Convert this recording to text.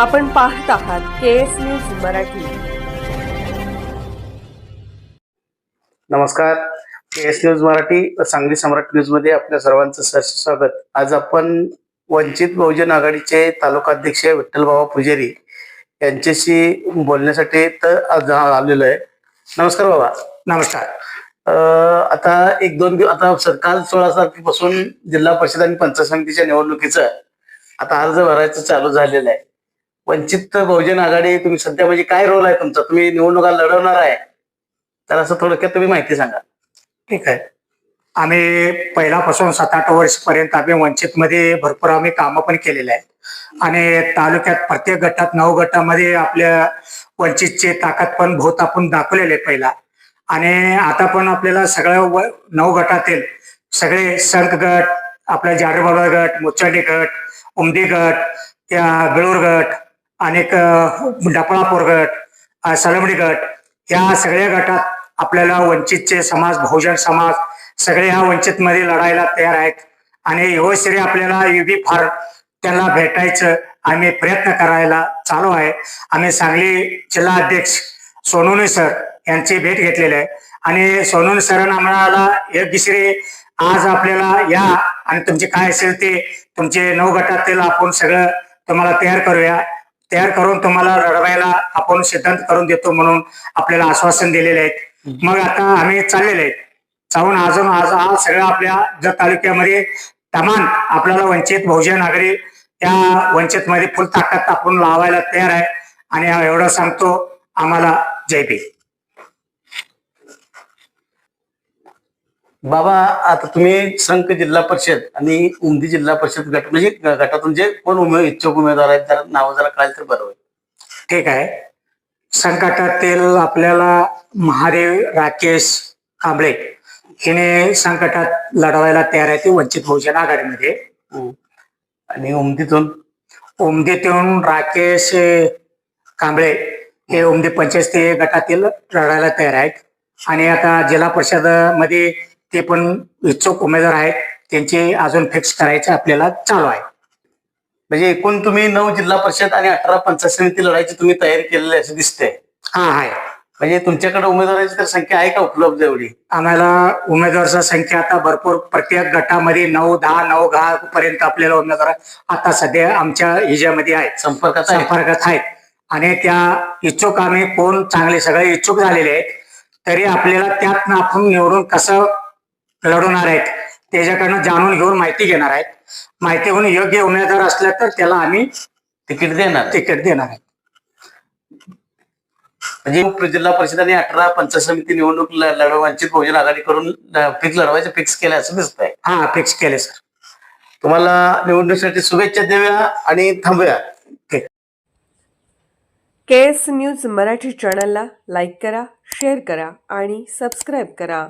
आपण पाहत आहात केएस न्यूज मराठी। नमस्कार, KS news Marathi Sangli Samrat news मध्ये आपल्या सर्वांचं सहर्ष स्वागत। आज आपण वंचित बहुजन आघाडीचे तालुका अध्यक्ष विठ्ठलबाबा पुजारी यांच्याशी बोलण्यासाठी आज आलेलो आहे। नमस्कार बाबा। नमस्कार। आता एक दोन दिवस आता काल 16 तारखेपासून जिल्हा परिषद आणि पंचायत समितीच्या निवडणुकीचं आता अर्ज भरायचं चालू झालेलं आहे। वंचित बहुजन आघाडी तुम्ही सध्या म्हणजे काय रोल आहे तुमचा, तुम्ही निवडणुका लढवणार आहे तर असं थोडक्यात तुम्ही माहिती सांगा। ठीक आहे, आम्ही पहिल्यापासून 7-8 वर्षपर्यंत आम्ही वंचित मध्ये भरपूर आम्ही कामं पण केलेले आहेत आणि तालुक्यात प्रत्येक गटात 9 गटामध्ये आपल्या वंचितची ताकद पण बहुत आपण दाखवलेले पहिला आणि आता पण आपल्याला सगळ्या 9 गटातील सगळे संघ गट, आपला जारेबाबा गट, मुचाडी गट, उमदी गट, त्या बेळूर गट, अनेक डपळापूर गट, सलमडी गट, या सगळ्या गटात आपल्याला वंचितचे समाज, बहुजन समाज सगळे ह्या वंचित मध्ये लढायला तयार आहेत आणि योगश्री आपल्याला युबी फार त्यांना भेटायचं आम्ही प्रयत्न करायला चालू आहे। आम्ही सांगली जिल्हा अध्यक्ष सोनवणे सर यांची भेट घेतलेली आहे आणि सोनवणे सरांना आम्हाला योगश्री आज आपल्याला या आणि तुमचे काय असेल ते तुमचे 9 गटातील आपण सगळं तुम्हाला तयार करूया, तयार करून तुम्हाला लढवायला आपण सिद्धांत करून देतो म्हणून आपल्याला आश्वासन दिलेले आहेत। मग आता आम्ही चाललेले आहेत जाऊन अजून आज सगळं आपल्या जर तालुक्यामध्ये तमाम आपल्याला वंचित बहुजन आघाडी त्या वंचित मध्ये फुल ताकद आपण लावायला तयार आहे आणि एवढं सांगतो, आम्हाला जय भीम। बाबा, आता तुम्ही संघ जिल्हा परिषद आणि उमदी जिल्हा परिषद गट म्हणजे गटातून जे कोण इच्छुक उमेदवार आहेत जरा नाव जरा कळालं तर बरं होईल। ठीक आहे, संकटातील आपल्याला महादेव राकेश कांबळे हिने संकटात लढवायला तयार आहे ते वंचित बहुजन आघाडीमध्ये। आणि उमदीतून राकेश कांबळे हे उमदी पंचायत गटातील लढायला तयार आहेत आणि आता जिल्हा परिषद मध्ये ते पण इच्छुक उमेदवार आहेत, त्यांचे अजून फिक्स करायचं आपल्याला चालू आहे। म्हणजे एकूण तुम्ही 9 जिल्हा परिषद आणि 18 पंचायत समिती लढायची तुम्ही तयारी केलेली असे दिसते। हा आहे, म्हणजे तुमच्याकडे उमेदवारांची तर संख्या आहे का उपलब्ध एवढी? आम्हाला उमेदवारांची संख्या आता भरपूर, प्रत्येक गटामध्ये 9-10 पर्यंत आपल्याला उमेदवार आता सध्या आमच्या ह्याच्यामध्ये आहेत, संपर्कात आहेत आणि त्या इच्छुक आम्ही कोण चांगले सगळे इच्छुक झालेले आहेत, तरी आपल्याला त्यातनं आपण निवडून कसं लढवणार आहेत त्याच्याकडनं जाणून घेऊन माहिती घेणार आहेत। माहिती घेऊन योग्य उमेदवार असला तर त्याला आम्ही तिकीट देणार आहे। म्हणजे जिल्हा परिषद आणि 18 पंचायत समिती निवडणूक वंचित बहुजन आघाडी करून फिक्स केलं असं दिसतंय। हा, फिक्स केले सर। तुम्हाला निवडणुकीसाठी शुभेच्छा देऊया आणि थांबूया। केएस न्यूज मराठी चॅनलला लाईक करा, शेअर करा आणि सबस्क्राईब करा।